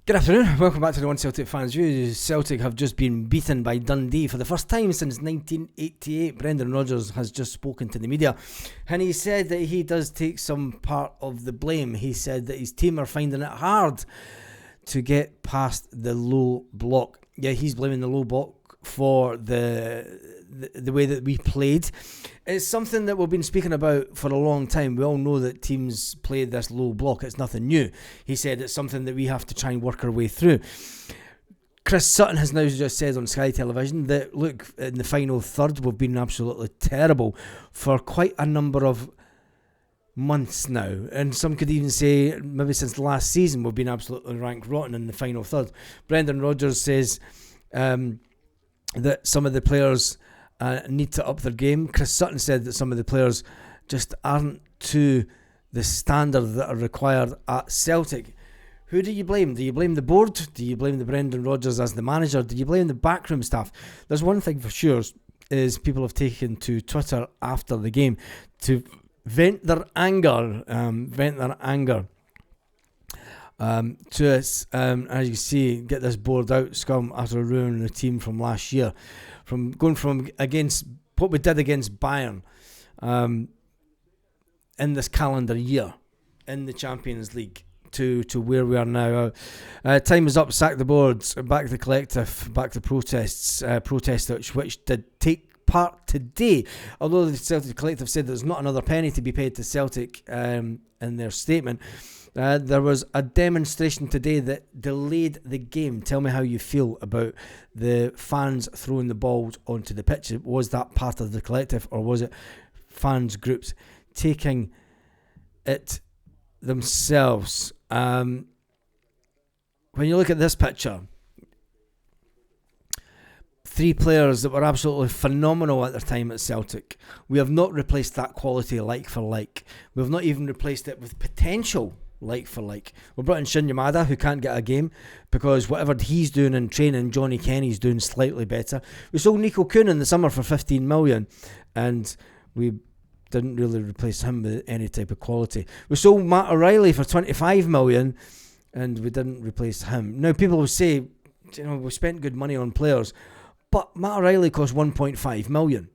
Good afternoon, welcome back to the One Celtic Fans View. Celtic have just been beaten by Dundee for the first time since 1988. Brendan Rodgers has just spoken to the media and he said that he does take some part of the blame. He said that his team are finding it hard to get past the low block. Yeah, he's blaming the low block for the way that we played. It's something that we've been speaking about for a long time. We all know that teams play this low block. It's nothing new. He said it's something that we have to try and work our way through. Chris Sutton has now just said on Sky Television that, look, in the final third, we've been absolutely terrible for quite a number of months now. And some could even say maybe since the last season we've been absolutely ranked rotten in the final third. Brendan Rodgers says that some of the players need to up their game. Chris Sutton said that some of the players just aren't to the standard that are required at Celtic. Who do you blame? Do you blame the board? Do you blame the Brendan Rodgers as the manager? Do you blame the backroom staff? There's one thing for sure, is people have taken to Twitter after the game to vent their anger to us, as you see, get this board out scum after ruining the team from last year, from going from against what we did against Bayern in this calendar year in the Champions League to where we are now. Time is up. Sack the boards. Back the collective. Back the protests. Protests which did take part today. Although the Celtic collective said there's not another penny to be paid to Celtic in their statement. There was a demonstration today that delayed the game. Tell me how you feel about the fans throwing the balls onto the pitch. Was that part of the collective, or was it fans groups taking it themselves? When you look at this picture, three players that were absolutely phenomenal at their time at Celtic. We have not replaced that quality like for like. We have not even replaced it with potential like for like. We brought in Shin Yamada, who can't get a game because whatever he's doing in training, Johnny Kenny's doing slightly better. We sold Nico Kuhn in the summer for 15 million and we didn't really replace him with any type of quality. We sold Matt O'Reilly for 25 million and we didn't replace him. Now people will say, you know, we spent good money on players, but Matt O'Reilly cost 1.5 million.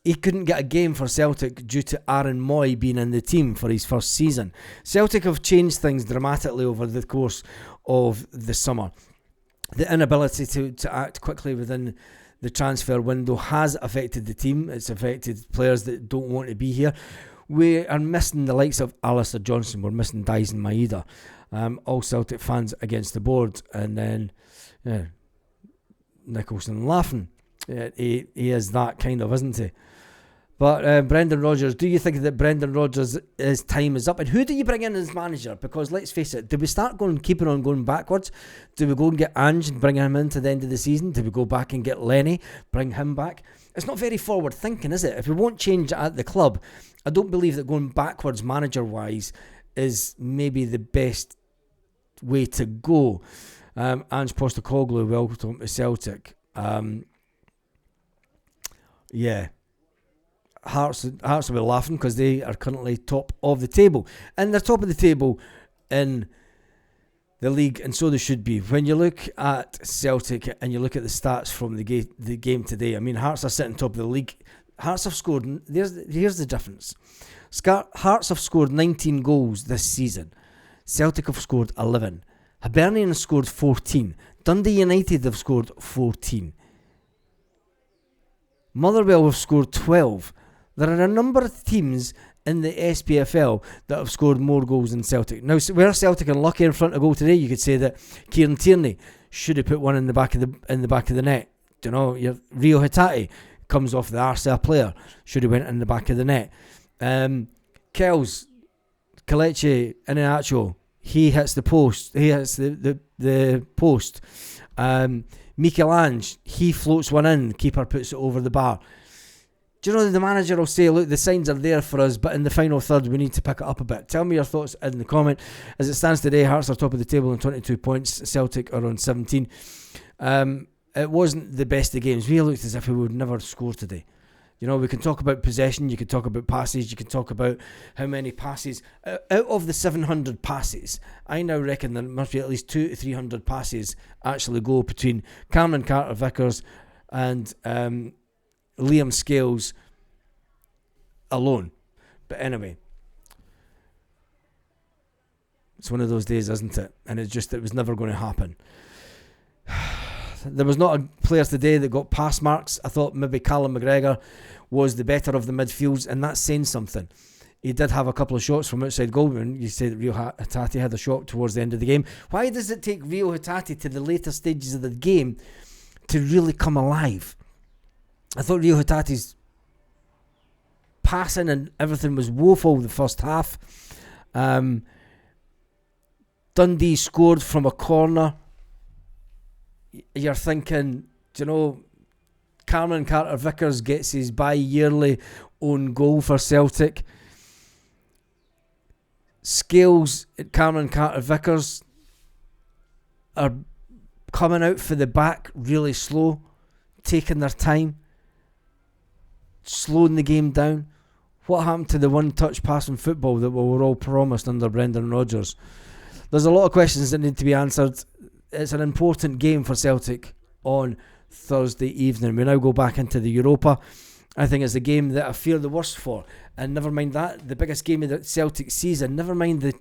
He couldn't get a game for Celtic due to Aaron Moy being in the team for his first season. Celtic have changed things dramatically over the course of the summer. The inability to act quickly within the transfer window has affected the team. It's affected players that don't want to be here. We are missing the likes of Alistair Johnson. We're missing Dyson Maeda. All Celtic fans against the board. And then Nicholson laughing. He is that kind of, isn't he? But Brendan Rodgers, do you think that Brendan Rodgers' time is up? And who do you bring in as manager? Because let's face it, do we start keeping on going backwards? Do we go and get Ange and bring him in to the end of the season? Do we go back and get Lenny, bring him back? It's not very forward thinking, is it? If we won't change at the club, I don't believe that going backwards manager-wise is maybe the best way to go. Ange Postecoglou, welcome to Celtic. Yeah. Hearts will be laughing because they are currently top of the table. And they're top of the table in the league, and so they should be. When you look at Celtic and you look at the stats from the game today, I mean, Hearts are sitting top of the league. Hearts have scored, here's the difference. Hearts have scored 19 goals this season. Celtic have scored 11. Hibernian have scored 14. Dundee United have scored 14. Motherwell have scored 12. There are a number of teams in the SPFL that have scored more goals than Celtic. Now, where Celtic unlucky in front of goal today, you could say that Kieran Tierney should have put one in the back of the net. You know, your Rio Hitati comes off the arse of a player, should have went in the back of the net. Kells, Kelechi Iheanacho, he hits the post. He hits the post. Michelangelo, he floats one in, the keeper puts it over the bar. Do you know the manager will say, look, the signs are there for us, but in the final third we need to pick it up a bit. Tell me your thoughts in the comment. As it stands today, Hearts are top of the table on 22 points. Celtic are on 17. It wasn't the best of games. We looked as if we would never score today. You know, we can talk about possession, you can talk about passes, you can talk about how many passes. Out of the 700 passes, I now reckon there must be at least 200 to 300 passes actually go between Cameron Carter-Vickers and Liam Scales alone. But anyway, it's one of those days, isn't it? And it was never going to happen. There was not a player today that got pass marks. I thought maybe Callum McGregor was the better of the midfields, and that's saying something. He did have a couple of shots from outside goal. You say that Rio Hatate had a shot towards the end of the game. Why does it take Rio Hatate to the later stages of the game to really come alive? I thought Rio Hatate's passing and everything was woeful the first half. Dundee scored from a corner. You're thinking, do you know, Cameron Carter-Vickers gets his bi-yearly own goal for Celtic. Scales at Cameron Carter-Vickers are coming out for the back really slow, taking their time, slowing the game down. What happened to the one-touch passing football that we were all promised under Brendan Rodgers? There's a lot of questions that need to be answered. It's an important game for Celtic on Thursday evening. We now go back into the Europa. I think it's the game that I fear the worst for. And never mind that, the biggest game of the Celtic season, never mind the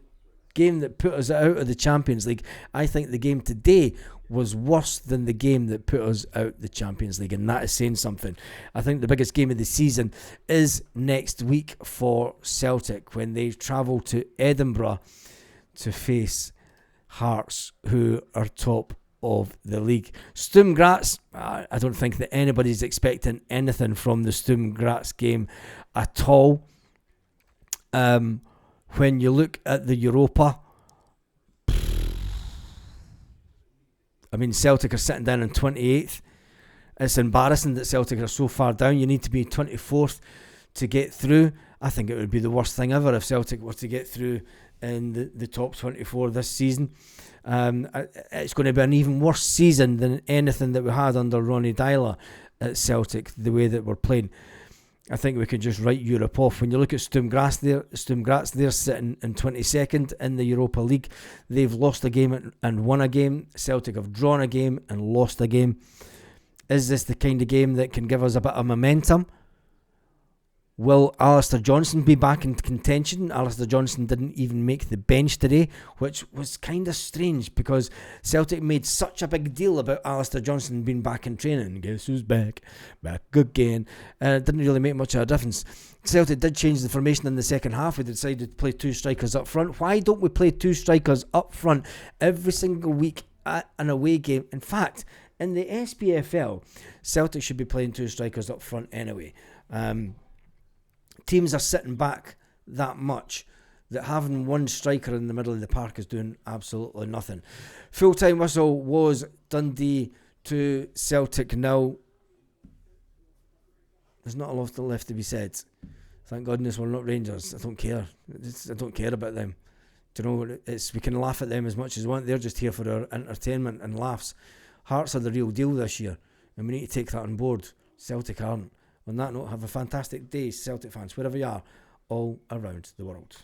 game that put us out of the Champions League. I think the game today was worse than the game that put us out the Champions League, and that is saying something. I think the biggest game of the season is next week for Celtic when they travel to Edinburgh to face Hearts, who are top of the league. Sturm Graz, I don't think that anybody's expecting anything from the Sturm Graz game at all. When you look at the Europa, I mean, Celtic are sitting down in 28th. It's embarrassing that Celtic are so far down. You need to be 24th to get through. I think it would be the worst thing ever if Celtic were to get through in the top 24 this season. It's going to be an even worse season than anything that we had under Ronnie Dyler at Celtic, the way that we're playing. I think we can just write Europe off. When you look at Sturm Graz, they're sitting in 22nd in the Europa League. They've lost a game and won a game. Celtic have drawn a game and lost a game. Is this the kind of game that can give us a bit of momentum? Will Alistair Johnston be back in contention? Alistair Johnston didn't even make the bench today, which was kind of strange because Celtic made such a big deal about Alistair Johnston being back in training. Guess who's back? Back again. It didn't really make much of a difference. Celtic did change the formation in the second half. We decided to play two strikers up front. Why don't we play two strikers up front every single week at an away game? In fact, in the SPFL, Celtic should be playing two strikers up front anyway. Teams are sitting back that much that having one striker in the middle of the park is doing absolutely nothing. Full-time whistle was Dundee 2, Celtic 0. There's not a lot left to be said. Thank goodness we're not Rangers. I don't care. I don't care about them. Do you know, we can laugh at them as much as we want. They're just here for our entertainment and laughs. Hearts are the real deal this year, and we need to take that on board. Celtic aren't. On that note, have a fantastic day, Celtic fans, wherever you are, all around the world.